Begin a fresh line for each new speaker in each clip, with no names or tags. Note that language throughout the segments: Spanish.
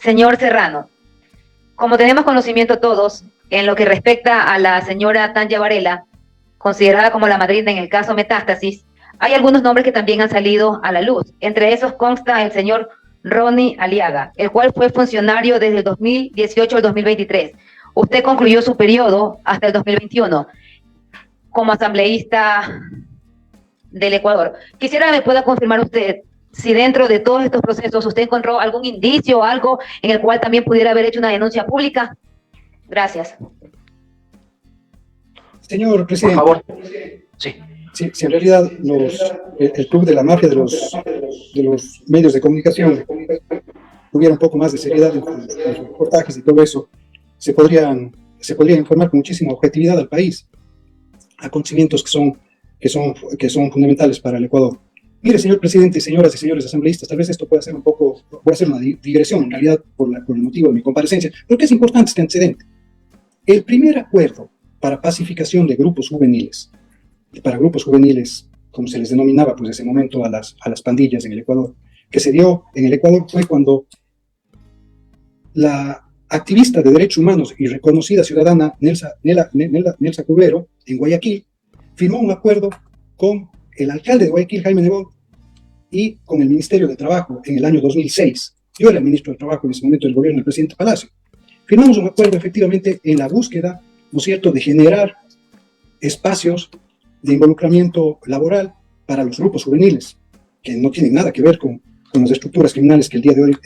Señor Serrano, como tenemos conocimiento todos, en lo que respecta a la señora Tanya Varela, considerada como la madrina en el caso Metástasis, hay algunos nombres que también han salido a la luz. Entre esos consta el señor Ronnie Aliaga, el cual fue funcionario desde el 2018 al 2023. Usted concluyó su periodo hasta el 2021 como asambleísta del Ecuador. Quisiera que me pueda confirmar usted si dentro de todos estos procesos usted encontró algún indicio o algo en el cual también pudiera haber hecho una denuncia pública. Gracias.
Señor presidente,
por favor. Sí.
Si en realidad el club de la mafia de los medios de comunicación tuviera un poco más de seriedad en los reportajes y todo eso, se podría informar con muchísima objetividad al país, acontecimientos que son fundamentales para el Ecuador. Mire, señor presidente, señoras y señores asambleístas, tal vez esto pueda ser voy a hacer una digresión, en realidad, por el motivo de mi comparecencia, pero que es importante este antecedente. El primer acuerdo para pacificación de grupos juveniles, como se les denominaba pues, en ese momento a las pandillas en el Ecuador, que se dio en el Ecuador fue cuando la activista de derechos humanos y reconocida ciudadana Nelsa Cubero, en Guayaquil, firmó un acuerdo con el alcalde de Guayaquil, Jaime Nebot, y con el Ministerio de Trabajo en el año 2006. Yo era el ministro de Trabajo en ese momento del gobierno del presidente Palacio. Firmamos un acuerdo efectivamente en la búsqueda, ¿no es cierto?, de generar espacios de involucramiento laboral para los grupos juveniles, que no tienen nada que ver con las estructuras criminales que el día de hoy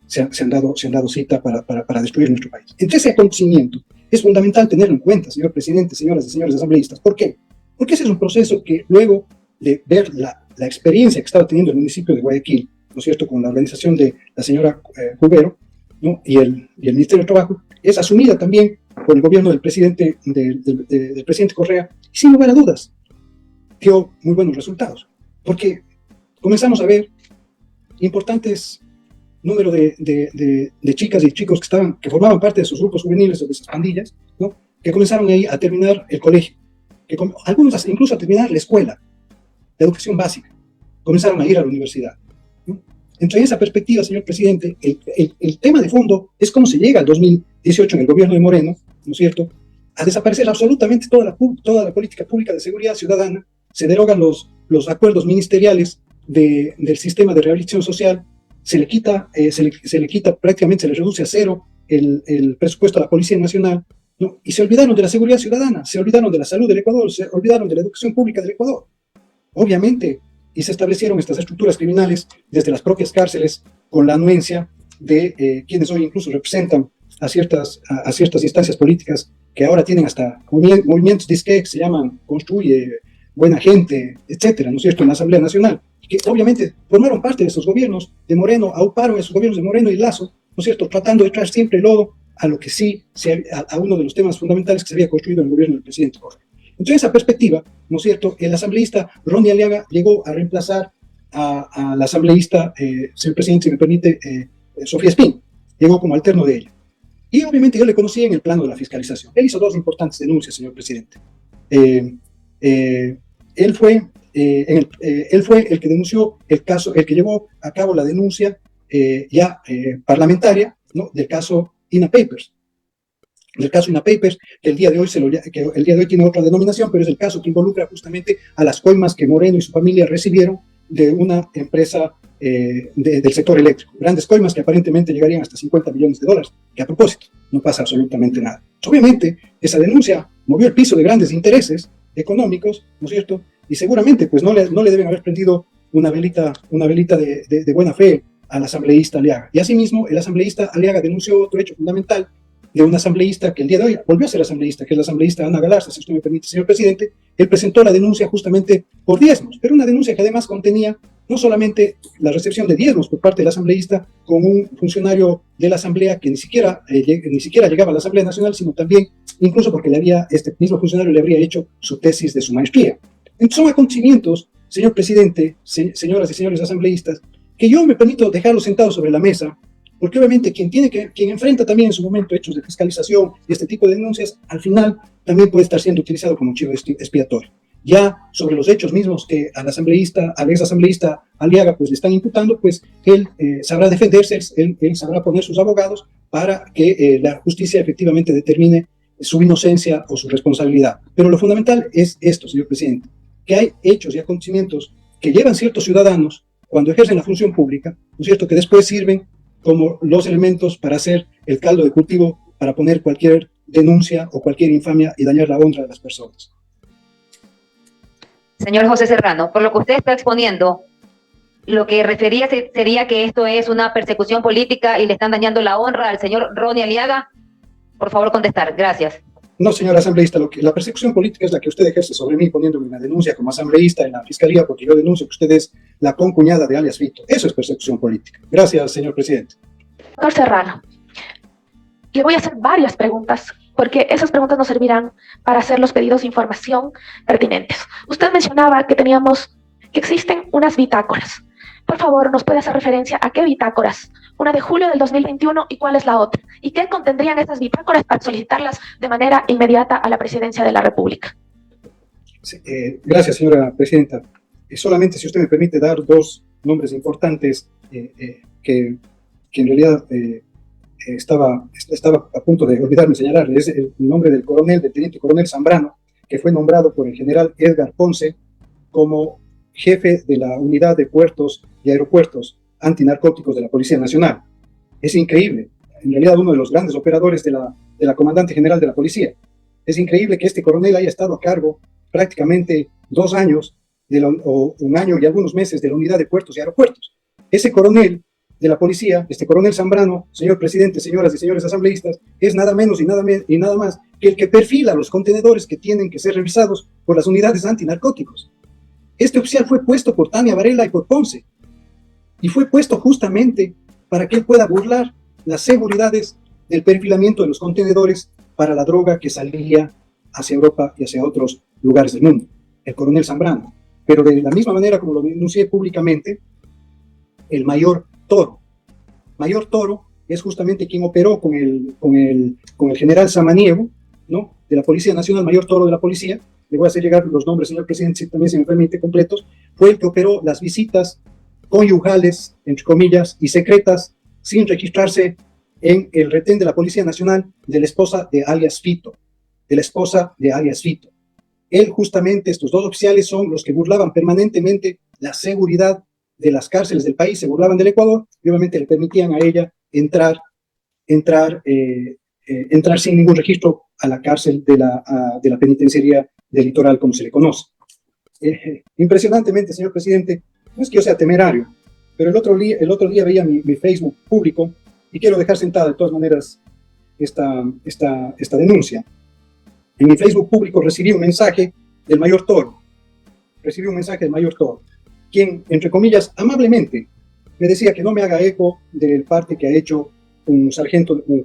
se han dado cita para destruir nuestro país. Entre ese acontecimiento es fundamental tenerlo en cuenta, señor presidente, señoras y señores asambleístas. ¿Por qué? Porque ese es un proceso que luego de ver la experiencia que estaba teniendo el municipio de Guayaquil, ¿no es cierto?, con la organización de la señora Cubero, ¿no?, y el Ministerio de Trabajo, es asumida también por el gobierno del presidente Correa, y sin lugar a dudas, dio muy buenos resultados, porque comenzamos a ver importantes número de chicas y chicos que formaban parte de sus grupos juveniles o de sus pandillas, ¿no?, que comenzaron ahí a terminar el colegio, algunos incluso a terminar la escuela, la educación básica, comenzaron a ir a la universidad, ¿no? Entre esa perspectiva, señor presidente, el tema de fondo es cómo se llega al 2018 en el gobierno de Moreno, ¿no es cierto?, a desaparecer absolutamente toda la política pública de seguridad ciudadana, se derogan los acuerdos ministeriales del sistema de rehabilitación social, se le quita prácticamente, se le reduce a cero el presupuesto a la Policía Nacional, ¿no? Y se olvidaron de la seguridad ciudadana, se olvidaron de la salud del Ecuador, se olvidaron de la educación pública del Ecuador. Obviamente, y se establecieron estas estructuras criminales desde las propias cárceles con la anuencia de quienes hoy incluso representan a ciertas instancias políticas que ahora tienen hasta movimientos que se llaman Construye, Buena Gente, etcétera, ¿no es cierto?, en la Asamblea Nacional, que obviamente formaron parte de esos gobiernos de Moreno, auparon esos gobiernos de Moreno y Lazo, ¿no es cierto?, tratando de traer siempre lodo a lo que sí, a uno de los temas fundamentales que se había construido en el gobierno del presidente Correa. Entonces, en esa perspectiva, ¿no es cierto?, el asambleísta Ronnie Aliaga llegó a reemplazar a la asambleísta, señor presidente, si me permite, Sofía Espín, llegó como alterno de ella. Y obviamente yo le conocí en el plano de la fiscalización. Él hizo dos importantes denuncias, señor presidente. Él fue el que denunció el caso, el que llevó a cabo la denuncia parlamentaria, ¿no?, del caso INA Papers. El caso INA Papers, que el día de hoy tiene otra denominación, pero es el caso que involucra justamente a las coimas que Moreno y su familia recibieron de una empresa del sector eléctrico. Grandes coimas que aparentemente llegarían hasta $50 millones, que a propósito no pasa absolutamente nada. Obviamente, esa denuncia movió el piso de grandes intereses económicos, ¿no es cierto? Y seguramente pues no le deben haber prendido una velita de buena fe al asambleísta Aliaga. Y asimismo, el asambleísta Aliaga denunció otro hecho fundamental de un asambleísta que el día de hoy volvió a ser asambleísta, que es la asambleísta Ana Galarza, si usted me permite, señor presidente. Él presentó la denuncia justamente por diezmos, pero una denuncia que además contenía no solamente la recepción de diezmos por parte del asambleísta con un funcionario de la asamblea que ni siquiera llegaba a la Asamblea Nacional, sino también incluso porque este mismo funcionario le habría hecho su tesis de su maestría. Entonces son acontecimientos, señor presidente, señoras y señores asambleístas, que yo me permito dejarlos sentados sobre la mesa, porque obviamente quien enfrenta también en su momento hechos de fiscalización y este tipo de denuncias, al final también puede estar siendo utilizado como chivo expiatorio. Ya sobre los hechos mismos que al exasambleísta Aliaga pues le están imputando, pues él sabrá defenderse, él sabrá poner sus abogados para que la justicia efectivamente determine su inocencia o su responsabilidad. Pero lo fundamental es esto, señor presidente, que hay hechos y acontecimientos que llevan ciertos ciudadanos cuando ejercen la función pública, ¿no es cierto?, que después sirven como los elementos para hacer el caldo de cultivo para poner cualquier denuncia o cualquier infamia y dañar la honra de las personas.
Señor José Serrano, por lo que usted está exponiendo, lo que refería sería que esto es una persecución política y le están dañando la honra al señor Ronnie Aliaga. Por favor, contestar. Gracias.
No, señor asambleísta, la persecución política es la que usted ejerce sobre mí poniéndome una denuncia como asambleísta en la fiscalía porque yo denuncio que usted es la concuñada de alias Fito. Eso es persecución política. Gracias, señor presidente.
Doctor Serrano, le voy a hacer varias preguntas, porque esas preguntas nos servirán para hacer los pedidos de información pertinentes. Usted mencionaba que existen unas bitácoras. Por favor, ¿nos puede hacer referencia a qué bitácoras? Una de julio del 2021 y cuál es la otra. ¿Y qué contendrían esas bitácoras para solicitarlas de manera inmediata a la Presidencia de la República?
Sí, gracias, señora presidenta. Solamente, si usted me permite, dar dos nombres importantes que en realidad estaba a punto de olvidarme señalarle. Es el nombre del teniente coronel Zambrano, que fue nombrado por el general Edgar Ponce como jefe de la unidad de puertos y aeropuertos antinarcóticos de la Policía Nacional. Es increíble, en realidad uno de los grandes operadores de la comandante general de la policía. Es increíble que este coronel haya estado a cargo prácticamente 2 años o 1 año y algunos meses de la unidad de puertos y aeropuertos. Ese coronel de la policía, este coronel Zambrano, señor presidente, señoras y señores asambleístas, es nada menos y nada más que el que perfila los contenedores que tienen que ser revisados por las unidades antinarcóticos. Este oficial fue puesto por Tania Varela y por Ponce, y fue puesto justamente para que él pueda burlar las seguridades del perfilamiento de los contenedores para la droga que salía hacia Europa y hacia otros lugares del mundo, el coronel Zambrano. Pero de la misma manera como lo denuncié públicamente, el mayor Toro es justamente quien operó con el general Samaniego, ¿no?, de la Policía Nacional, mayor Toro de la policía. Le voy a hacer llegar los nombres, señor presidente, si también se me permite, completos. Fue el que operó las visitas conyugales, entre comillas, y secretas, sin registrarse en el retén de la Policía Nacional de la esposa de alias Fito. Él, justamente, estos dos oficiales son los que burlaban permanentemente la seguridad de las cárceles del país, se burlaban del Ecuador y obviamente le permitían a ella entrar sin ningún registro a la cárcel de la penitenciaría del litoral, como se le conoce. Impresionantemente, señor presidente, no es que yo sea temerario, pero el otro día veía mi Facebook público y quiero dejar sentada de todas maneras esta denuncia. En mi Facebook público recibí un mensaje del mayor Toro, quien, entre comillas, amablemente me decía que no me haga eco del parte que ha hecho un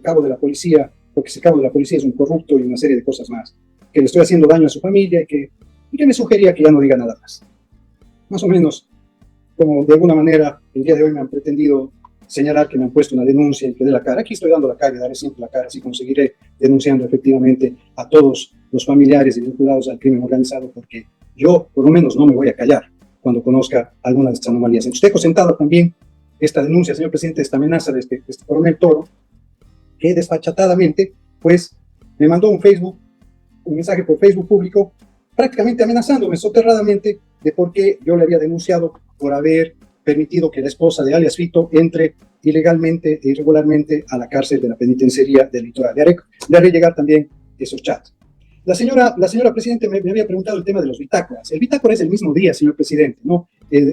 cabo de la policía, porque ese cabo de la policía es un corrupto y una serie de cosas más, que le estoy haciendo daño a su familia y que me sugería que ya no diga nada más. Más o menos, como de alguna manera el día de hoy me han pretendido señalar que me han puesto una denuncia y que dé la cara. Aquí estoy dando la cara y daré siempre la cara, así conseguiré denunciando efectivamente a todos los familiares y vinculados al crimen organizado, porque yo por lo menos no me voy a callar cuando conozca algunas de estas anomalías. Usted dejo sentado también esta denuncia, señor presidente, esta amenaza de este coronel Toro, que desfachatadamente, pues, me mandó un mensaje por Facebook público, prácticamente amenazándome soterradamente de por qué yo le había denunciado por haber permitido que la esposa de alias Fito entre ilegalmente e irregularmente a la cárcel de la penitenciaría del litoral. Le haré llegar también esos chats. La señora presidente me había preguntado el tema de los bitácoras. El bitácora es el mismo día, señor presidente, ¿no?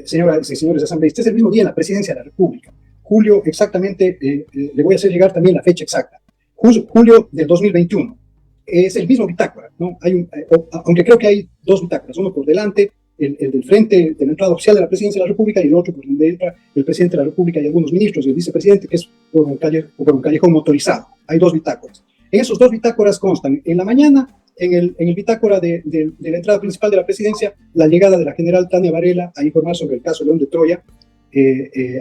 Señoras y señores asambleístas, es el mismo día en la presidencia de la República. Julio, exactamente, le voy a hacer llegar también la fecha exacta. Julio del 2021. Es el mismo bitácora, ¿no? Aunque creo que hay 2 bitácoras, uno por delante, el del frente de la entrada oficial de la presidencia de la República, y el otro por donde entra el presidente de la República y algunos ministros y el vicepresidente, que es por un callejón motorizado. Hay 2 bitácoras. En esos 2 bitácoras constan, en la mañana, en el bitácora de la entrada principal de la presidencia, la llegada de la general Tania Varela a informar sobre el caso León de Troya, que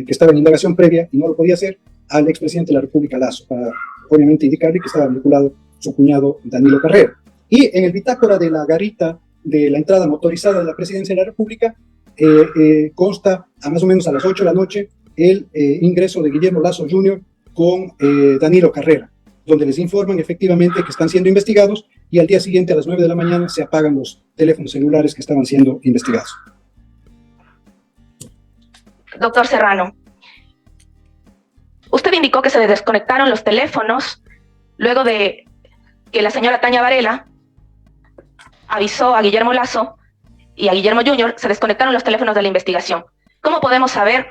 estaba en indagación previa y no lo podía hacer, al expresidente de la República, Lasso, para obviamente indicarle que estaba vinculado su cuñado Danilo Carrera. Y en el bitácora de la garita de la entrada motorizada de la Presidencia de la República, consta a más o menos a las 8 de la noche el ingreso de Guillermo Lasso Jr. con Danilo Carrera, donde les informan efectivamente que están siendo investigados y al día siguiente a las 9 de la mañana se apagan los teléfonos celulares que estaban siendo investigados.
Doctor Serrano, usted indicó que se desconectaron los teléfonos luego de que la señora Tania Varela avisó a Guillermo Lasso y a Guillermo Jr. se desconectaron los teléfonos de la investigación. ¿Cómo podemos saber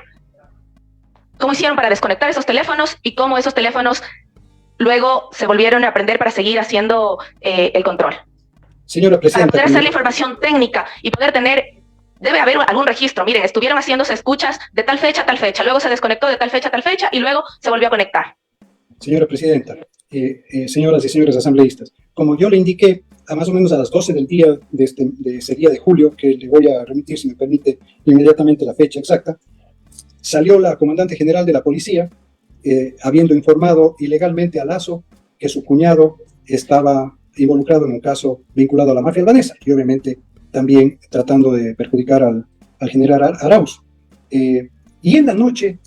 cómo hicieron para desconectar esos teléfonos y cómo esos teléfonos luego se volvieron a prender para seguir haciendo el control?
Señora Presidenta,
para poder hacer la información técnica y poder tener, debe haber algún registro. Miren, estuvieron haciéndose escuchas de tal fecha a tal fecha, luego se desconectó de tal fecha a tal fecha y luego se volvió a conectar.
Señora Presidenta, señoras y señores asambleístas, como yo le indiqué, a más o menos a las 12 del día de ese día de julio, que le voy a remitir, si me permite, inmediatamente la fecha exacta, salió la comandante general de la policía, habiendo informado ilegalmente a Lasso que su cuñado estaba involucrado en un caso vinculado a la mafia albanesa, y obviamente también tratando de perjudicar al general Arauz. Y en la noche,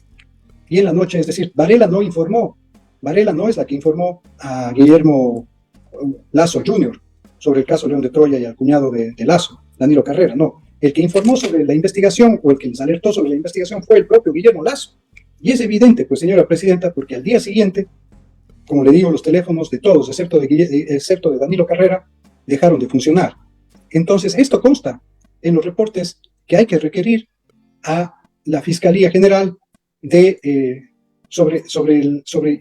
es decir, Varela no informó, Varela no es la que informó a Guillermo Lasso Jr. sobre el caso León de Troya y al cuñado de Lasso, Danilo Carrera, no. El que informó sobre la investigación o el que les alertó sobre la investigación fue el propio Guillermo Lasso. Y es evidente, pues, señora Presidenta, porque al día siguiente, como le digo, los teléfonos de todos, excepto de Danilo Carrera, dejaron de funcionar. Entonces, esto consta en los reportes que hay que requerir a la Fiscalía General sobre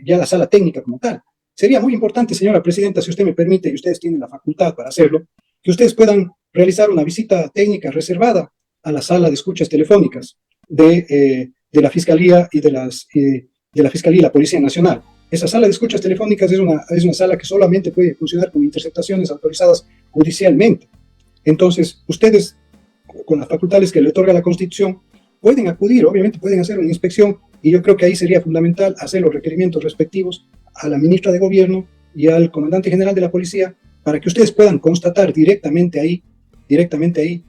ya la sala técnica como tal. Sería muy importante, señora Presidenta, si usted me permite, y ustedes tienen la facultad para hacerlo, que ustedes puedan realizar una visita técnica reservada a la sala de escuchas telefónicas de la Fiscalía y de la Fiscalía y la Policía Nacional. Esa sala de escuchas telefónicas es una sala que solamente puede funcionar con interceptaciones autorizadas judicialmente. Entonces, ustedes, con las facultades que le otorga la Constitución, pueden acudir, obviamente pueden hacer una inspección, y yo creo que ahí sería fundamental hacer los requerimientos respectivos a la ministra de Gobierno y al comandante general de la policía para que ustedes puedan constatar directamente ahí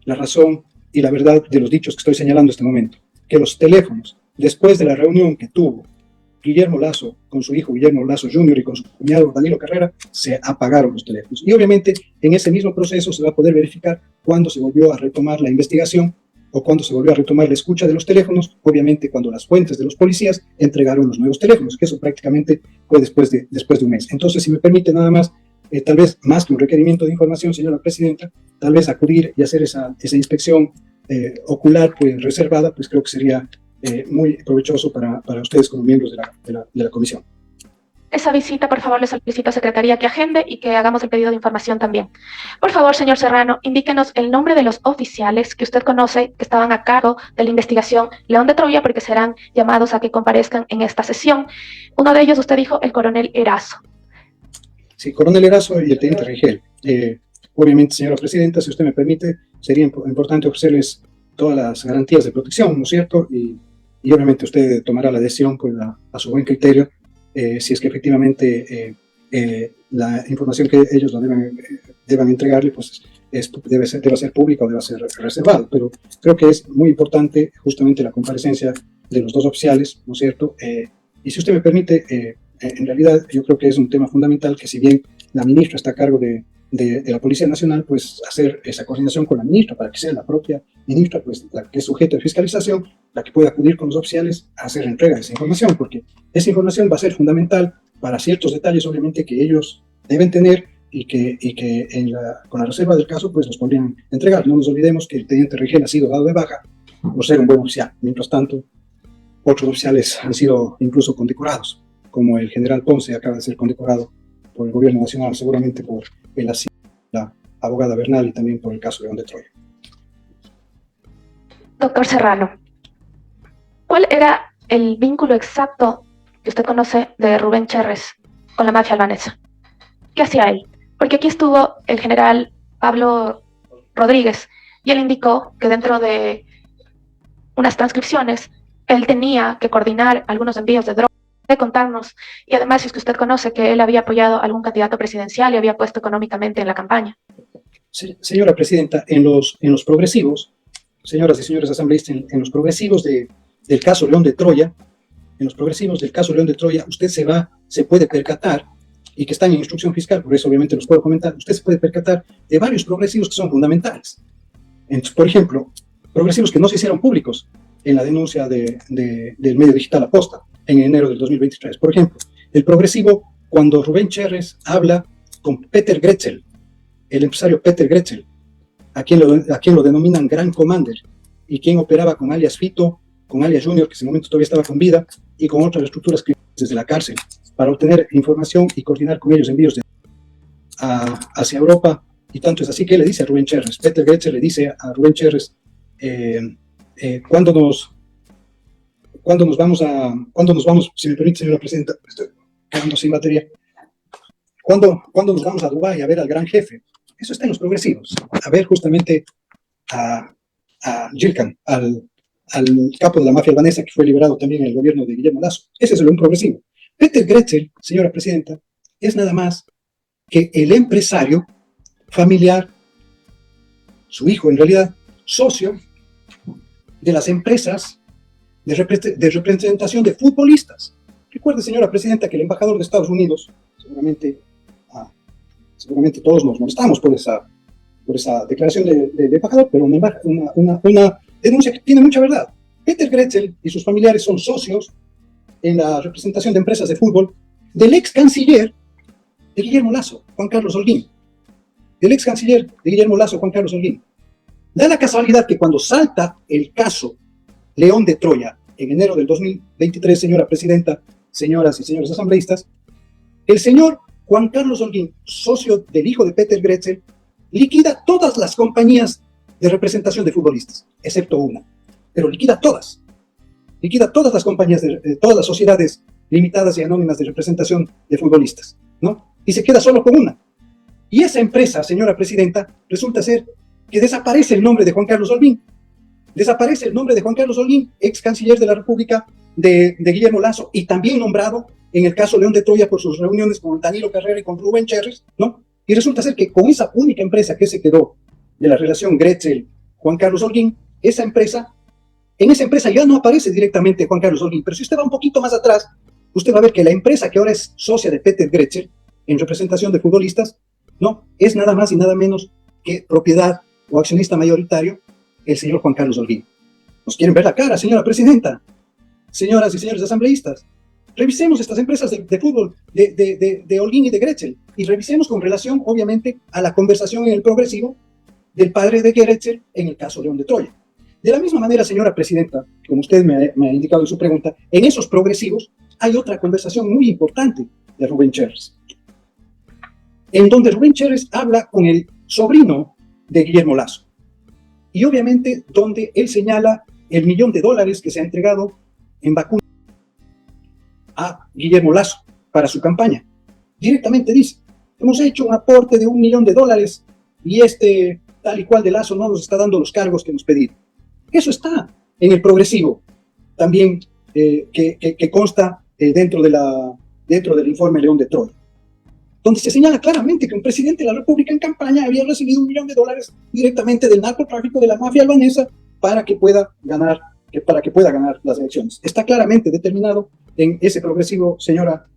la razón y la verdad de los dichos que estoy señalando en este momento. Que los teléfonos, después de la reunión que tuvo Guillermo Lasso con su hijo Guillermo Lasso Jr. y con su cuñado Danilo Carrera, se apagaron los teléfonos. Y obviamente en ese mismo proceso se va a poder verificar cuándo se volvió a retomar la investigación o cuando se volvió a retomar la escucha de los teléfonos, obviamente cuando las fuentes de los policías entregaron los nuevos teléfonos, que eso prácticamente fue después de un mes. Entonces, si me permite nada más, tal vez más que un requerimiento de información, señora Presidenta, tal vez acudir y hacer esa inspección ocular pues, reservada, pues creo que sería muy provechoso para ustedes como miembros de la comisión.
Esa visita, por favor, le solicito a Secretaría que agende y que hagamos el pedido de información también. Por favor, señor Serrano, indíquenos el nombre de los oficiales que usted conoce que estaban a cargo de la investigación León de Troya, porque serán llamados a que comparezcan en esta sesión. Uno de ellos, usted dijo, el coronel Erazo.
Sí, coronel Erazo y el teniente Rigel. Obviamente, señora Presidenta, si usted me permite, sería importante ofrecerles todas las garantías de protección, ¿no es cierto? Y obviamente usted tomará la decisión pues, a su buen criterio, si es que efectivamente la información que ellos deban entregarle pues debe ser pública o debe ser reservada, pero creo que es muy importante justamente la comparecencia de los dos oficiales, ¿no es cierto? Y si usted me permite, en realidad yo creo que es un tema fundamental que si bien la ministra está a cargo de la Policía Nacional, pues hacer esa coordinación con la ministra para que sea la propia ministra, pues la que es sujeto de fiscalización, la que pueda acudir con los oficiales a hacer entrega de esa información, porque esa información va a ser fundamental para ciertos detalles, obviamente, que ellos deben tener y que con la reserva del caso, pues los podrían entregar. No nos olvidemos que el teniente Rigel ha sido dado de baja por ser un buen oficial. Mientras tanto, otros oficiales han sido incluso condecorados, como el general Ponce acaba de ser condecorado por el gobierno nacional, seguramente por el asilo de la abogada Bernal y también por el caso León de Troya.
Doctor Serrano, ¿cuál era el vínculo exacto que usted conoce de Rubén Cherres con la mafia albanesa? ¿Qué hacía él? Porque aquí estuvo el general Pablo Rodríguez y él indicó que dentro de unas transcripciones él tenía que coordinar algunos envíos de drogas, de contarnos, y además si es que usted conoce que él había apoyado a algún candidato presidencial y había puesto económicamente en la campaña.
Señora Presidenta, en los progresivos, señoras y señores asambleístas, en los progresivos del caso León de Troya, en los progresivos del caso León de Troya, usted se puede percatar, y que están en instrucción fiscal, por eso obviamente los puedo comentar, usted se puede percatar de varios progresivos que son fundamentales. Entonces, por ejemplo, progresivos que no se hicieron públicos en la denuncia del medio digital Aposta en enero del 2023. Por ejemplo, el progresivo cuando Rubén Cherres habla con Peter Gretzel, el empresario Peter Gretzel, a quien lo denominan Gran Commander, y quien operaba con alias Fito, con alias Junior, que en ese momento todavía estaba con vida, y con otras estructuras criminales desde la cárcel, para obtener información y coordinar con ellos envíos hacia Europa. Y tanto es así que le dice a Rubén Cherres, Peter Gretzel le dice a Rubén Cherres, ¿cuándo nos vamos, si me permite, señora Presidenta, estoy quedando sin batería, ¿cuándo nos vamos a Dubái a ver al gran jefe? Eso está en los progresivos, a ver justamente a Gilcan, al capo de la mafia albanesa, que fue liberado también en el gobierno de Guillermo Lasso. Ese es el un progresivo. Peter Gretzel, señora Presidenta, es nada más que el empresario familiar, su hijo en realidad, socio de las empresas de representación de futbolistas. Recuerde, señora Presidenta, que el embajador de Estados Unidos, seguramente todos nos molestamos por esa declaración de embajador, pero una denuncia que tiene mucha verdad. Peter Gretzel y sus familiares son socios en la representación de empresas de fútbol del ex canciller de Guillermo Lasso, Juan Carlos Holguín. Del ex canciller de Guillermo Lasso, Juan Carlos Holguín. Da la casualidad que cuando salta el caso León de Troya en enero del 2023, señora Presidenta, señoras y señores asambleístas, el señor Juan Carlos Holguín, socio del hijo de Peter Gretzel, liquida todas las compañías de representación de futbolistas, excepto una, pero liquida todas las compañías, todas las sociedades limitadas y anónimas de representación de futbolistas, ¿no? Y se queda solo con una. Y esa empresa, señora Presidenta, resulta ser que desaparece el nombre de Juan Carlos Holguín. Desaparece el nombre de Juan Carlos Holguín, ex canciller de la República de Guillermo Lasso, y también nombrado en el caso León de Troya por sus reuniones con Danilo Carrera y con Rubén Cherres, ¿no? Y resulta ser que con esa única empresa que se quedó de la relación Gretzel-Juan Carlos Holguín, en esa empresa ya no aparece directamente Juan Carlos Holguín, pero si usted va un poquito más atrás, usted va a ver que la empresa que ahora es socia de Peter Gretzel en representación de futbolistas, no, es nada más y nada menos que propiedad o accionista mayoritario el señor Juan Carlos Holguín. ¿Nos quieren ver la cara, señora Presidenta? Señoras y señores asambleístas, revisemos estas empresas de fútbol de Holguín y de Gretzel, y revisemos con relación, obviamente, a la conversación en el progresivo del padre de Gretzel en el caso León de Troya. De la misma manera, señora Presidenta, como usted me ha indicado en su pregunta, en esos progresivos hay otra conversación muy importante de Rubén Cherres, en donde Rubén Cherres habla con el sobrino de Guillermo Lasso, y obviamente donde él señala el $1.000.000 que se ha entregado en vacunas a Guillermo Lasso para su campaña. Directamente dice, hemos hecho un aporte de $1.000.000 y tal y cual de Lasso no nos está dando los cargos que nos pidieron. Eso está en el progresivo, también que consta dentro del informe León de Troya, donde se señala claramente que un presidente de la República en campaña había recibido $1.000.000 directamente del narcotráfico de la mafia albanesa para que pueda ganar las elecciones. Está claramente determinado en ese progresivo, señora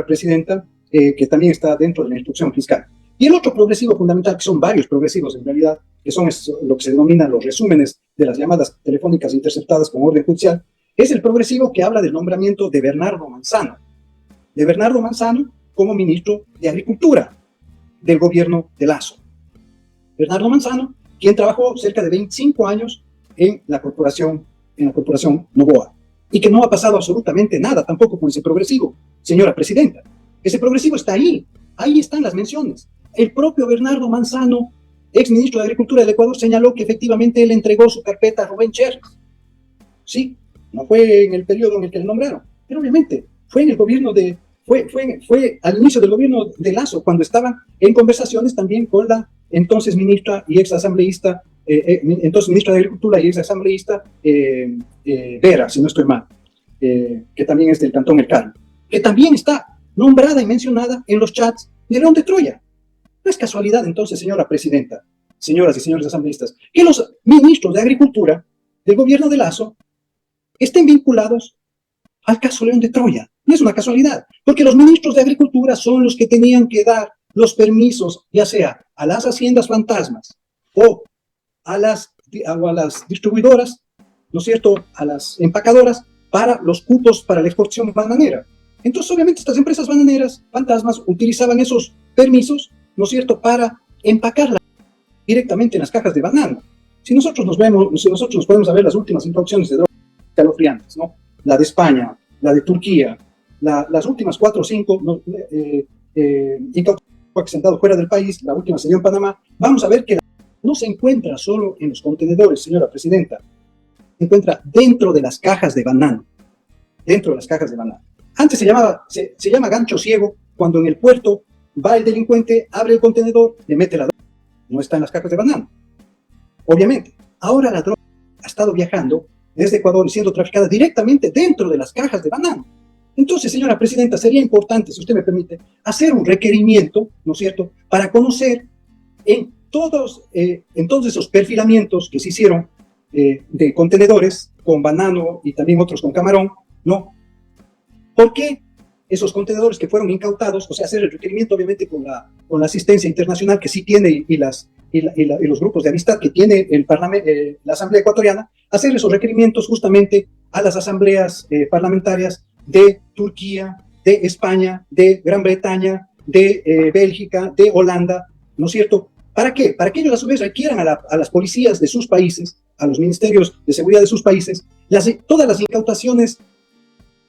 Presidenta, que también está dentro de la instrucción fiscal. Y el otro progresivo fundamental, que son varios progresivos en realidad, que son lo que se denominan los resúmenes de las llamadas telefónicas interceptadas con orden judicial, es el progresivo que habla del nombramiento de Bernardo Manzano como ministro de Agricultura del gobierno de Lasso. Bernardo Manzano, quien trabajó cerca de 25 años en la corporación Novoa, y que no ha pasado absolutamente nada tampoco con ese progresivo, señora Presidenta. Ese progresivo está ahí están las menciones. El propio Bernardo Manzano, ex ministro de Agricultura del Ecuador, señaló que efectivamente él entregó su carpeta a Rubén Cherres. Sí, no fue en el periodo en el que le nombraron, pero obviamente fue en el gobierno fue al inicio del gobierno de Lasso, cuando estaban en conversaciones también con la entonces ministra y ex asambleísta, entonces ministra de Agricultura y ex asambleísta Vera, si no estoy mal, que también es del Cantón El Carmen, que también está nombrada y mencionada en los chats de León de Troya. No es casualidad entonces, señora Presidenta, señoras y señores asambleístas, que los ministros de Agricultura del gobierno de Lazo estén vinculados al caso León de Troya. No es una casualidad, porque los ministros de Agricultura son los que tenían que dar los permisos, ya sea a las haciendas fantasmas o a las distribuidoras, ¿no es cierto?, a las empacadoras para los cupos para la exportación bananera. Entonces, obviamente, estas empresas bananeras fantasmas utilizaban esos permisos, ¿no es cierto?, para empacarla directamente en las cajas de banano. Si nosotros nos podemos ver las últimas introducciones de drogas escalofriantes, ¿no? La de España, la de Turquía, las últimas 4 o 5 sentado fuera del país, la última se dio en Panamá, vamos a ver que no se encuentra solo en los contenedores, señora presidenta, se encuentra dentro de las cajas de banano, dentro de las cajas de banano. Antes se llama gancho ciego cuando en el puerto va el delincuente, abre el contenedor, le mete la droga, no está en las cajas de banano. Obviamente, ahora la droga ha estado viajando desde Ecuador y siendo traficada directamente dentro de las cajas de banano. Entonces, señora presidenta, sería importante, si usted me permite, hacer un requerimiento, ¿no es cierto?, para conocer en todos esos perfilamientos que se hicieron de contenedores con banano y también otros con camarón, ¿no? ¿Por qué esos contenedores que fueron incautados, o sea, hacer el requerimiento obviamente con la asistencia internacional que sí tiene y los grupos de amistad que tiene la Asamblea Ecuatoriana, hacer esos requerimientos justamente a las asambleas parlamentarias de Turquía, de España, de Gran Bretaña, de Bélgica, de Holanda, ¿no es cierto? ¿Para qué? Para que ellos a su vez requieran a las policías de sus países, a los ministerios de seguridad de sus países, todas las incautaciones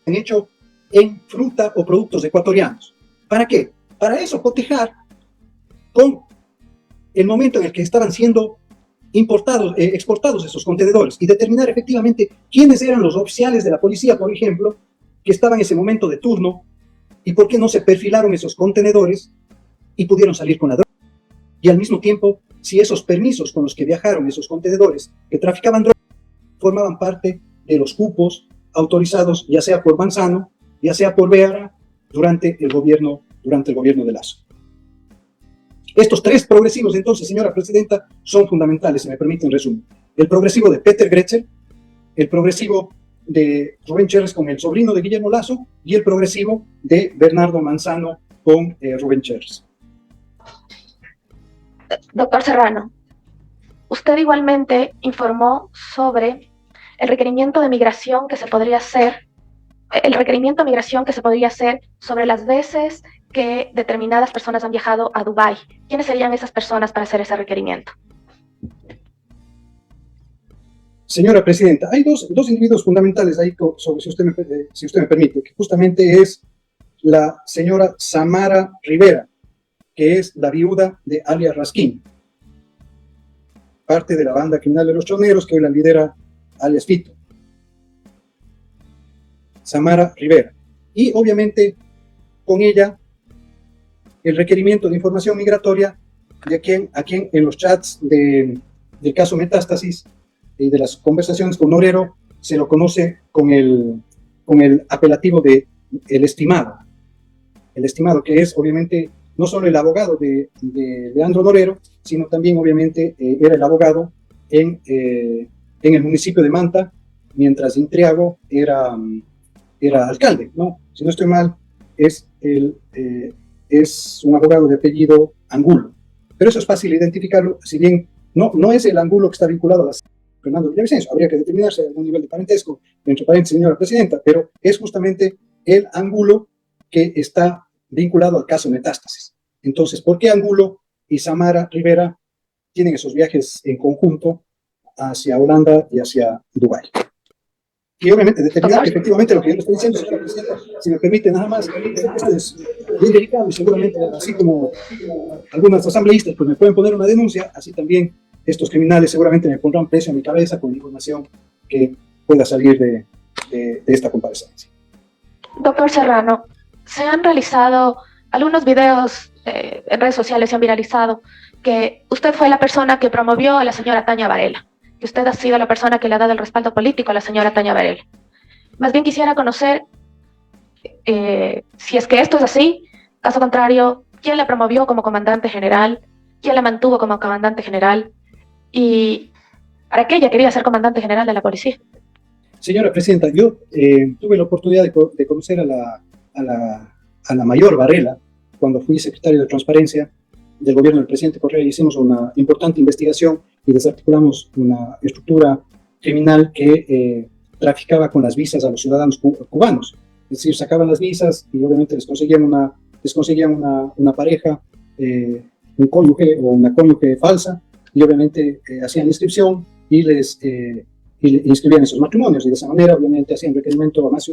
que han hecho en fruta o productos ecuatorianos. ¿Para qué? Para eso cotejar con el momento en el que estaban siendo exportados esos contenedores y determinar efectivamente quiénes eran los oficiales de la policía, por ejemplo, que estaban en ese momento de turno y por qué no se perfilaron esos contenedores y pudieron salir con la droga. Y al mismo tiempo, si esos permisos con los que viajaron esos contenedores que traficaban droga formaban parte de los cupos autorizados ya sea por Manzano, ya sea por Beara, durante el gobierno de Lazo. Estos 3 progresivos, entonces, señora presidenta, son fundamentales, si me permiten resumen. El progresivo de Peter Gretzer, el progresivo de Rubén Cherres con el sobrino de Guillermo Lazo y el progresivo de Bernardo Manzano con Rubén Cherres.
Doctor Serrano, usted igualmente informó sobre el requerimiento de migración que se podría hacer, sobre las veces que determinadas personas han viajado a Dubái. ¿Quiénes serían esas personas para hacer ese requerimiento?
Señora presidenta, hay dos individuos fundamentales ahí, si usted me permite, que justamente es la señora Samara Rivera, que es la viuda de alias Raskin, parte de la banda criminal de los choneros, que hoy la lidera alias Fito. Samara Rivera. Y obviamente con ella el requerimiento de información migratoria a quien en los chats del caso Metástasis y de las conversaciones con Norero se lo conoce con el apelativo de el estimado, que es obviamente no solo el abogado de Leandro Norero, sino también obviamente era el abogado en el municipio de Manta, mientras Intriago era alcalde, ¿no? Si no estoy mal, es un abogado de apellido Angulo. Pero eso es fácil identificarlo, si bien no es el Angulo que está vinculado a la Fernando Villavicencio, habría que determinarse algún nivel de parentesco, entre paréntesis, señora presidenta, pero es justamente el Angulo que está vinculado al caso Metástasis. Entonces, ¿por qué Angulo y Samara Rivera tienen esos viajes en conjunto hacia Holanda y hacia Dubái? Y obviamente determinar que efectivamente lo que yo le estoy diciendo, señora presidenta, si me permite nada más, esto es bien delicado y seguramente así como algunas asambleístas pues me pueden poner una denuncia, así también estos criminales seguramente me pondrán precio a mi cabeza con la información que pueda salir de esta comparecencia.
Doctor Serrano, se han realizado algunos videos en redes sociales, se han viralizado, que usted fue la persona que promovió a la señora Tania Varela, que usted ha sido la persona que le ha dado el respaldo político a la señora Tania Varela. Más bien quisiera conocer si es que esto es así, caso contrario, quién la promovió como comandante general, quién la mantuvo como comandante general y para qué ella quería ser comandante general de la policía.
Señora Presidenta, yo tuve la oportunidad de conocer a la mayor Varela cuando fui secretario de Transparencia del gobierno del presidente Correa. Hicimos una importante investigación y desarticulamos una estructura criminal que traficaba con las visas a los ciudadanos cubanos. Es decir, sacaban las visas y obviamente les conseguían una pareja, un cónyuge o una cónyuge falsa, y obviamente hacían inscripción y les inscribían esos matrimonios, y de esa manera obviamente hacían requerimiento a más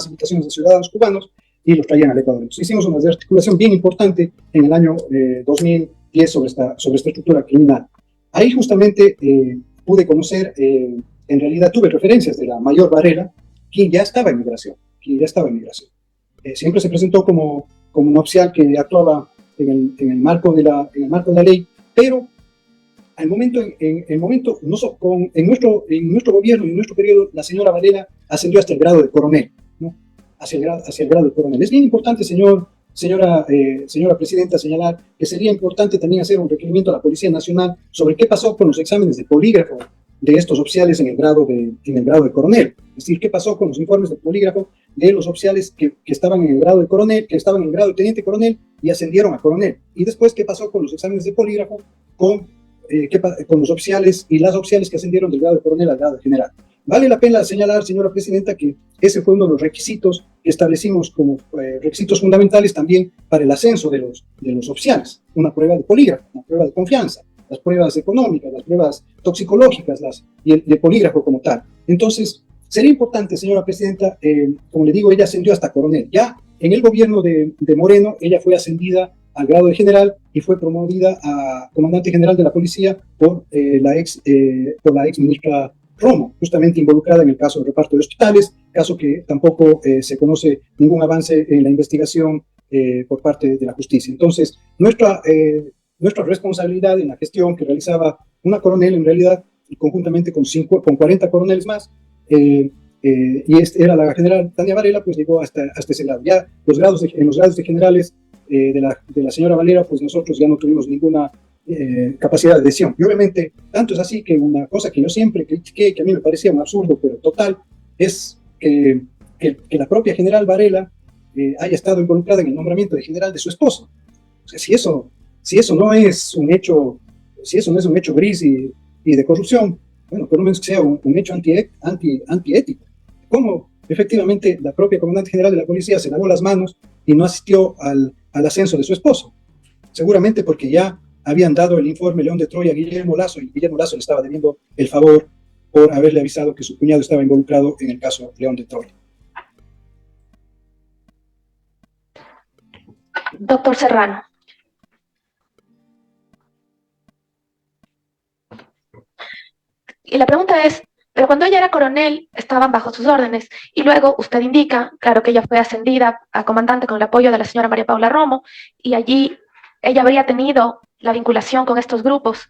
invitaciones de ciudadanos cubanos y los traían al Ecuador. Entonces, hicimos una desarticulación bien importante en el año 2010 sobre esta estructura criminal. Ahí justamente pude conocer, en realidad tuve referencias de la mayor Varela, quien ya estaba en migración. Siempre se presentó como un oficial que actuaba en el marco de la ley, pero en nuestro gobierno y en nuestro periodo, la señora Varela ascendió hasta el grado de coronel, ¿no? Hacia el grado de coronel. Es bien importante, señora Presidenta, señalar que sería importante también hacer un requerimiento a la Policía Nacional sobre qué pasó con los exámenes de polígrafo de estos oficiales en el grado de coronel. Es decir, qué pasó con los informes de polígrafo de los oficiales que estaban en el grado de coronel, que estaban en el grado de teniente coronel y ascendieron a coronel. Y después, qué pasó con los exámenes de polígrafo con los oficiales y las oficiales que ascendieron del grado de coronel al grado de general. Vale la pena señalar, señora Presidenta, que ese fue uno de los requisitos que establecimos como requisitos fundamentales también para el ascenso de los oficiales. Una prueba de polígrafo, una prueba de confianza, las pruebas económicas, las pruebas toxicológicas y el polígrafo como tal. Entonces, sería importante, señora Presidenta, como le digo, ella ascendió hasta coronel. Ya en el gobierno de Moreno, ella fue ascendida al grado de general y fue promovida a comandante general de la policía por la ex ministra Romo, justamente involucrada en el caso del reparto de hospitales, caso que tampoco se conoce ningún avance en la investigación por parte de la justicia. Entonces, nuestra responsabilidad en la gestión que realizaba una coronel, en realidad, y conjuntamente con 40 coroneles más, y era la general Tania Varela, pues llegó hasta ese grado. Ya en los grados de generales de la señora Valera, pues nosotros ya no tuvimos ninguna capacidad de decisión. Y obviamente, tanto es así que una cosa que yo siempre critiqué, que a mí me parecía un absurdo, pero total, es que la propia general Varela haya estado involucrada en el nombramiento de general de su esposo. O sea, si eso no es un hecho gris y de corrupción, bueno, por lo menos que sea un hecho antiético. ¿Cómo efectivamente la propia comandante general de la policía se lavó las manos y no asistió al ascenso de su esposo? Seguramente porque ya habían dado el informe León de Troya a Guillermo Lasso, y Guillermo Lasso le estaba debiendo el favor por haberle avisado que su cuñado estaba involucrado en el caso León de Troya.
Doctor Serrano. Y la pregunta es, pero cuando ella era coronel, estaban bajo sus órdenes, y luego usted indica, claro, que ella fue ascendida a comandante con el apoyo de la señora María Paula Romo, y allí ella habría tenido la vinculación con estos grupos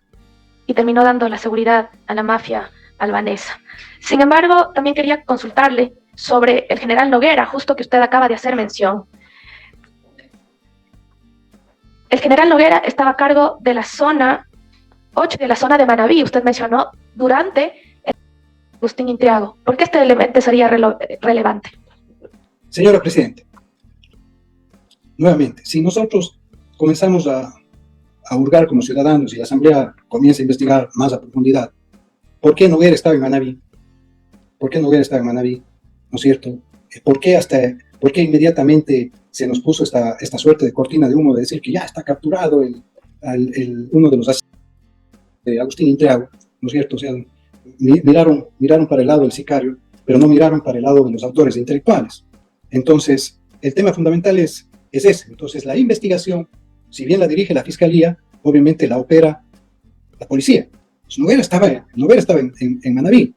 y terminó dando la seguridad a la mafia albanesa. Sin embargo, también quería consultarle sobre el general Noguera, justo que usted acaba de hacer mención. El general Noguera estaba a cargo de la zona 8, de la zona de Manabí, usted mencionó, durante Agustín Intriago. ¿Por qué este elemento sería relevante?
Señora Presidenta, nuevamente, si nosotros comenzamos a hurgar como ciudadanos y la Asamblea comienza a investigar más a profundidad, ¿por qué Noguera estaba en Manabí? ¿Por qué Noguera estaba en Manabí? ¿No es cierto? ¿Por qué inmediatamente se nos puso esta suerte de cortina de humo de decir que ya está capturado uno de los asesinos de Agustín Intriago? ¿No es cierto? O sea, miraron para el lado del sicario, pero no miraron para el lado de los autores intelectuales. Entonces, el tema fundamental es ese. Entonces, la investigación, si bien la dirige la Fiscalía, obviamente la opera la policía. Pues Noguera estaba en Manabí.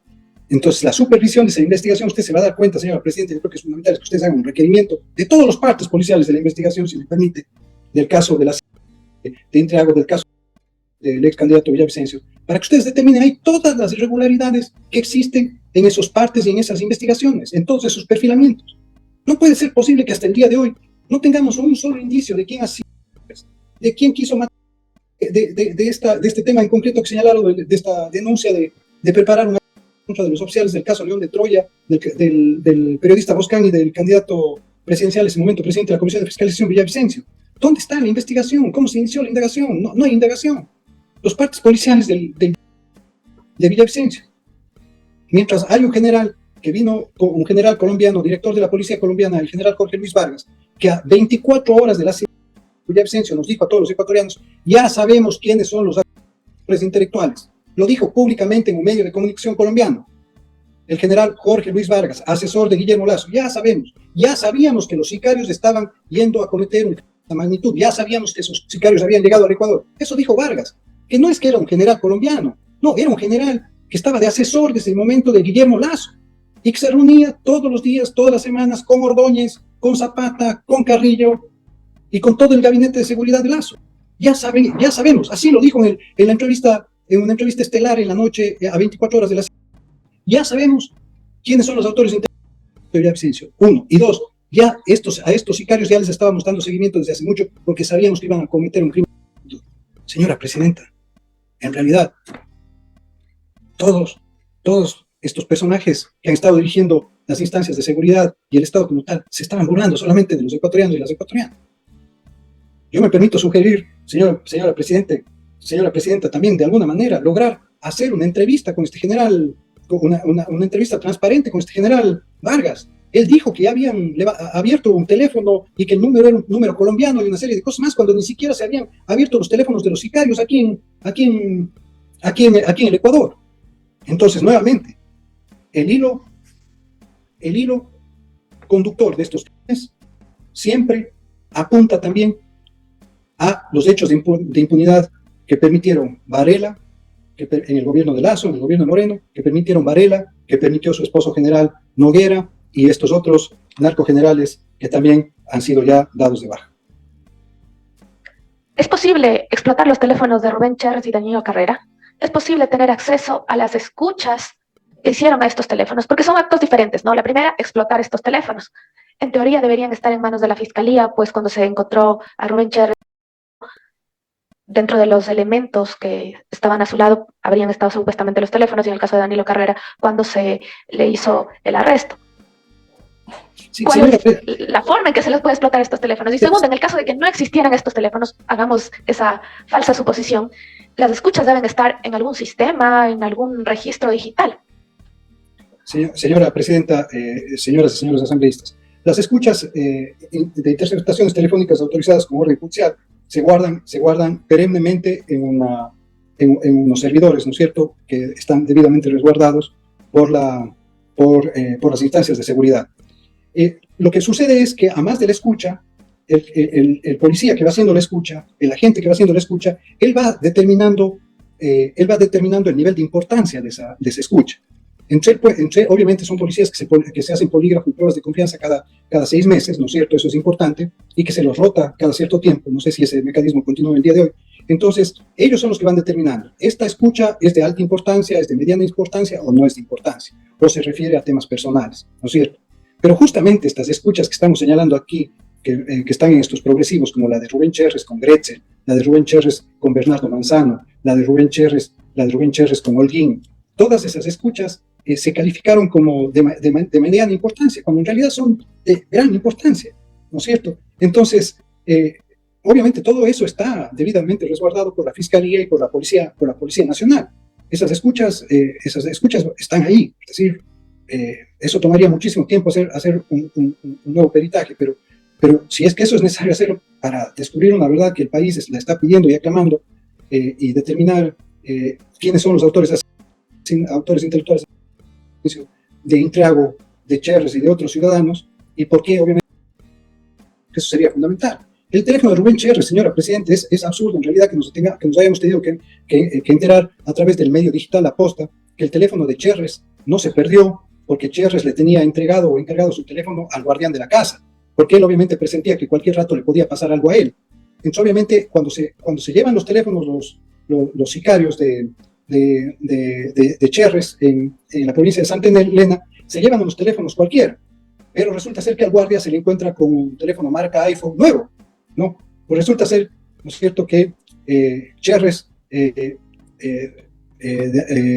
Entonces, la supervisión de esa investigación, usted se va a dar cuenta, señora Presidenta, yo creo que es fundamental que ustedes hagan un requerimiento de todas las partes policiales de la investigación, si me permite, del caso de Intriago, del caso del ex candidato Villavicencio, para que ustedes determinen ahí todas las irregularidades que existen en esas partes y en esas investigaciones, en todos esos perfilamientos. No puede ser posible que hasta el día de hoy no tengamos un solo indicio de quién ha sido, de quién quiso matar, de este tema en concreto que señalaron, de esta denuncia de preparar una contra de los oficiales del caso León de Troya, del periodista Boscán y del candidato presidencial, en ese momento presidente de la Comisión de Fiscalización, Villavicencio. ¿Dónde está la investigación? ¿Cómo se inició la indagación? No, no hay indagación. Los partes policiales de Villavicencio. Mientras hay un general que vino, un general colombiano, director de la policía colombiana, el general Jorge Luis Vargas, que a 24 horas de la ciudad de Villavicencio nos dijo a todos los ecuatorianos, ya sabemos quiénes son los actores intelectuales. Lo dijo públicamente en un medio de comunicación colombiano. El general Jorge Luis Vargas, asesor de Guillermo Lazo, ya sabíamos que los sicarios estaban yendo a cometer una magnitud, ya sabíamos que esos sicarios habían llegado al Ecuador. Eso dijo Vargas, que no es que era un general colombiano, no, era un general que estaba de asesor desde el momento de Guillermo Lazo y que se reunía todos los días, todas las semanas con Ordóñez, con Zapata, con Carrillo y con todo el gabinete de seguridad de Lazo. Ya sabemos, así lo dijo en una entrevista estelar en la noche a 24 horas de la ciudad. Ya sabemos quiénes son los autores intelectuales de Villavicencio, uno. Y dos, ya a estos sicarios ya les estábamos dando seguimiento desde hace mucho porque sabíamos que iban a cometer un crimen. Señora presidenta, en realidad, todos estos personajes que han estado dirigiendo las instancias de seguridad y el Estado como tal se estaban burlando solamente de los ecuatorianos y las ecuatorianas. Yo me permito sugerir, señora presidenta, también de alguna manera lograr hacer una entrevista con este general, una entrevista transparente con este general Vargas. Él dijo que ya habían abierto un teléfono y que el número era un número colombiano y una serie de cosas más, cuando ni siquiera se habían abierto los teléfonos de los sicarios aquí en el Ecuador. Entonces, nuevamente, el hilo conductor de estos crímenes siempre apunta también a los hechos de impunidad que permitieron Varela, en el gobierno de Lazo, en el gobierno de Moreno, que permitieron Varela, que permitió su esposo general Noguera y estos otros narcogenerales que también han sido ya dados de baja.
¿Es posible explotar los teléfonos de Rubén Cherres y Danilo Carrera? ¿Es posible tener acceso a las escuchas que hicieron a estos teléfonos? Porque son actos diferentes, ¿no? La primera, explotar estos teléfonos. En teoría deberían estar en manos de la Fiscalía, pues cuando se encontró a Rubén Cherres, dentro de los elementos que estaban a su lado, habrían estado supuestamente los teléfonos, y en el caso de Danilo Carrera, cuando se le hizo el arresto.
Sí,
¿Cuál es la forma en que se les puede explotar estos teléfonos? Y segundo, en el caso de que no existieran estos teléfonos, hagamos esa falsa suposición, las escuchas deben estar en algún sistema, en algún registro digital.
Señora presidenta, señoras y señores asambleístas, las escuchas de interceptaciones telefónicas autorizadas con orden judicial se guardan perennemente en unos servidores, ¿no es cierto?, que están debidamente resguardados por las instancias de seguridad. Lo que sucede es que, a más de la escucha, el policía que va haciendo la escucha, el agente que va haciendo la escucha, él va determinando el nivel de importancia de esa escucha. Obviamente son policías que se hacen polígrafo y pruebas de confianza cada 6 meses, ¿no es cierto? Eso es importante, y que se los rota cada cierto tiempo. No sé si ese mecanismo continúa el día de hoy. Entonces, ellos son los que van determinando, ¿esta escucha es de alta importancia, es de mediana importancia o no es de importancia? O se refiere a temas personales, ¿no es cierto? Pero justamente estas escuchas que estamos señalando aquí, que están en estos progresivos, como la de Rubén Cherres con Gretzel, la de Rubén Cherres con Bernardo Manzano, la de Rubén Cherres con Holguín, todas esas escuchas se calificaron como de mediana importancia, cuando en realidad son de gran importancia, ¿no es cierto? Entonces, obviamente todo eso está debidamente resguardado por la Fiscalía y por la Policía Nacional. Esas escuchas están ahí, es decir, eso tomaría muchísimo tiempo hacer un nuevo peritaje, pero si es que eso es necesario hacerlo para descubrir una verdad que el país la está pidiendo y aclamando, y determinar quiénes son los autores intelectuales de Intriago, de Cherres y de otros ciudadanos, y por qué, obviamente, eso sería fundamental. El teléfono de Rubén Cherres, señora Presidente, es absurdo en realidad que nos hayamos tenido que enterar a través del medio digital La Posta que el teléfono de Cherres no se perdió porque Cherres le tenía entregado o encargado su teléfono al guardián de la casa, porque él obviamente presentía que cualquier rato le podía pasar algo a él. Entonces, obviamente, cuando se llevan los teléfonos los sicarios de Cherres en la provincia de Santa Elena, se llevan los teléfonos cualquiera, pero resulta ser que al guardia se le encuentra con un teléfono marca iPhone nuevo, ¿no? Pues resulta ser, ¿no es cierto?, que Cherres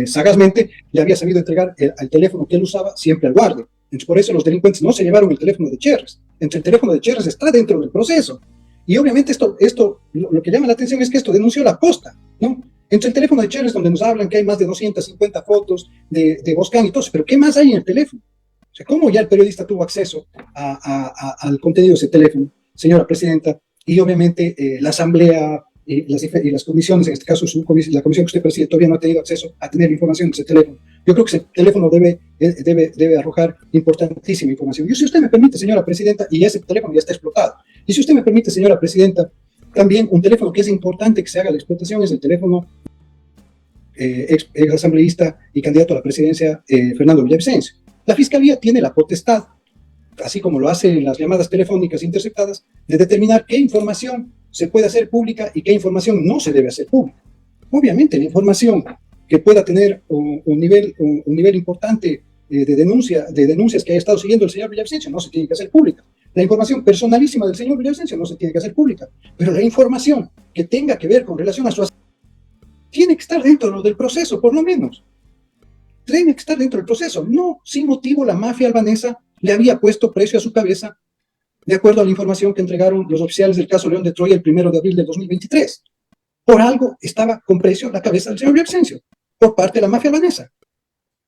sagazmente le había sabido entregar el teléfono que él usaba siempre al guardia. Entonces, por eso los delincuentes no se llevaron el teléfono de Cherres. Entre el teléfono de Cherres está dentro del proceso. Y obviamente lo que llama la atención es que esto denunció la posta, ¿no? Entre el teléfono de Cherres, donde nos hablan que hay más de 250 fotos de Boscan y todo eso, pero ¿qué más hay en el teléfono? O sea, ¿cómo ya el periodista tuvo acceso al contenido de ese teléfono, señora presidenta? Y obviamente la asamblea y las comisiones, en este caso la comisión que usted preside, todavía no ha tenido acceso a tener información de ese teléfono. Yo creo que ese teléfono debe arrojar importantísima información. Y si usted me permite, señora presidenta, y ese teléfono ya está explotado, y si usted me permite, señora presidenta, también un teléfono que es importante que se haga la explotación es el teléfono ex asambleísta y candidato a la presidencia, Fernando Villavicencio. La Fiscalía tiene la potestad, así como lo hace en las llamadas telefónicas interceptadas, de determinar qué información se puede hacer pública y qué información no se debe hacer pública. Obviamente, la información que pueda tener un nivel importante de denuncias que haya estado siguiendo el señor Villavicencio no se tiene que hacer pública. La información personalísima del señor Villavicencio no se tiene que hacer pública, pero la información que tenga que ver con relación a su tiene que estar dentro del proceso, por lo menos. Tiene que estar dentro del proceso. No, sin motivo, la mafia albanesa le había puesto precio a su cabeza, de acuerdo a la información que entregaron los oficiales del caso León de Troya el 1 de abril del 2023. Por algo estaba con precio la cabeza del señor Villavicencio, por parte de la mafia albanesa.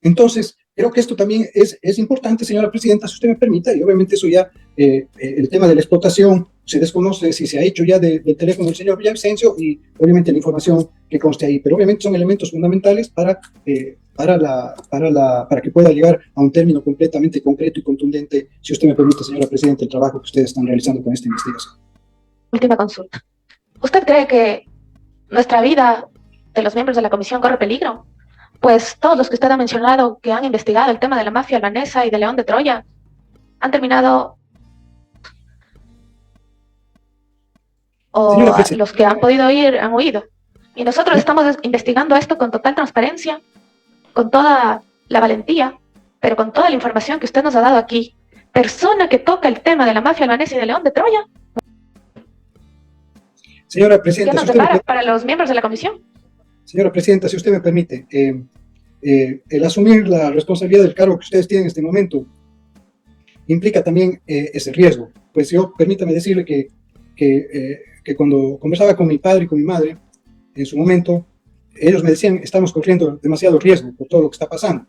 Entonces, creo que esto también es importante, señora presidenta, si usted me permite, y obviamente eso ya, el tema de la explotación, se desconoce si se ha hecho ya del teléfono del señor Villavicencio y obviamente la información que conste ahí, pero obviamente son elementos fundamentales para que pueda llegar a un término completamente concreto y contundente, si usted me permite, señora presidenta, el trabajo que ustedes están realizando con esta investigación.
Última consulta. ¿Usted cree que nuestra vida de los miembros de la comisión corre peligro? Pues todos los que usted ha mencionado que han investigado el tema de la mafia albanesa y de León de Troya han terminado, o los que han podido ir han huido. Y nosotros estamos investigando esto con total transparencia, con toda la valentía, pero con toda la información que usted nos ha dado aquí. Persona que toca el tema de la mafia albanesa y de León de Troya.
Señora presidenta,
¿Qué nos depara para los miembros de la comisión?
Señora presidenta, si usted me permite, el asumir la responsabilidad del cargo que ustedes tienen en este momento implica también ese riesgo. Pues yo, permítame decirle que cuando conversaba con mi padre y con mi madre, en su momento, ellos me decían, estamos corriendo demasiado riesgo por todo lo que está pasando.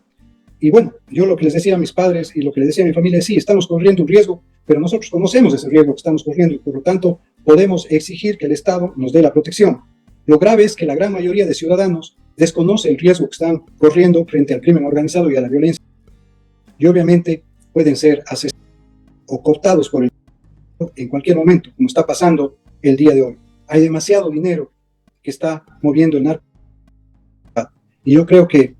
Y bueno, yo lo que les decía a mis padres y lo que les decía a mi familia es, sí, estamos corriendo un riesgo, pero nosotros conocemos ese riesgo que estamos corriendo y por lo tanto podemos exigir que el Estado nos dé la protección. Lo grave es que la gran mayoría de ciudadanos desconoce el riesgo que están corriendo frente al crimen organizado y a la violencia. Y obviamente pueden ser asesinados o cooptados por el en cualquier momento, como está pasando el día de hoy. Hay demasiado dinero que está moviendo el narco. Y yo creo que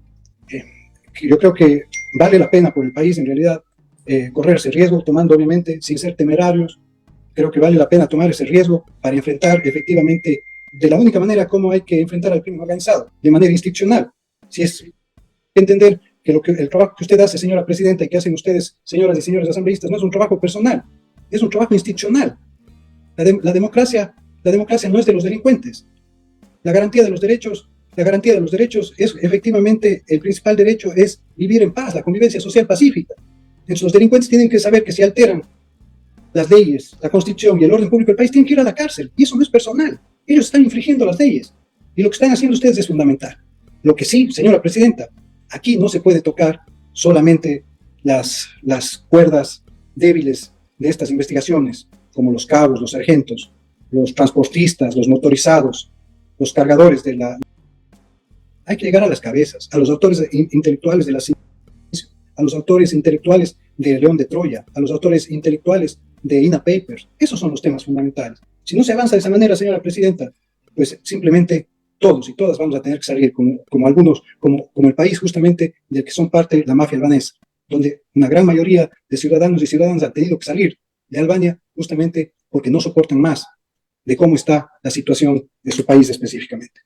vale la pena por el país, en realidad, correr ese riesgo, tomando obviamente, sin ser temerarios. Creo que vale la pena tomar ese riesgo para enfrentar efectivamente de la única manera como hay que enfrentar al crimen organizado, de manera institucional. Si es entender que el trabajo que usted hace, señora presidenta, y que hacen ustedes, señoras y señores asambleístas, no es un trabajo personal, es un trabajo institucional. La democracia no es de los delincuentes. La garantía de los derechos es efectivamente, el principal derecho es vivir en paz, la convivencia social pacífica. Entonces los delincuentes tienen que saber que si alteran las leyes, la constitución y el orden público del país, tienen que ir a la cárcel. Y eso no es personal. Ellos están infringiendo las leyes. Y lo que están haciendo ustedes es fundamental. Lo que sí, señora presidenta, aquí no se puede tocar solamente las cuerdas débiles de estas investigaciones, como los cabos, los sargentos, los transportistas, los motorizados, los cargadores de la... Hay que llegar a las cabezas, a los autores intelectuales de a los autores intelectuales de León de Troya, a los autores intelectuales de INA Papers. Esos son los temas fundamentales. Si no se avanza de esa manera, señora presidenta, pues simplemente todos y todas vamos a tener que salir como algunos, como el país justamente del que son parte de la mafia albanesa, donde una gran mayoría de ciudadanos y ciudadanas han tenido que salir de Albania justamente porque no soportan más de cómo está la situación de su país específicamente.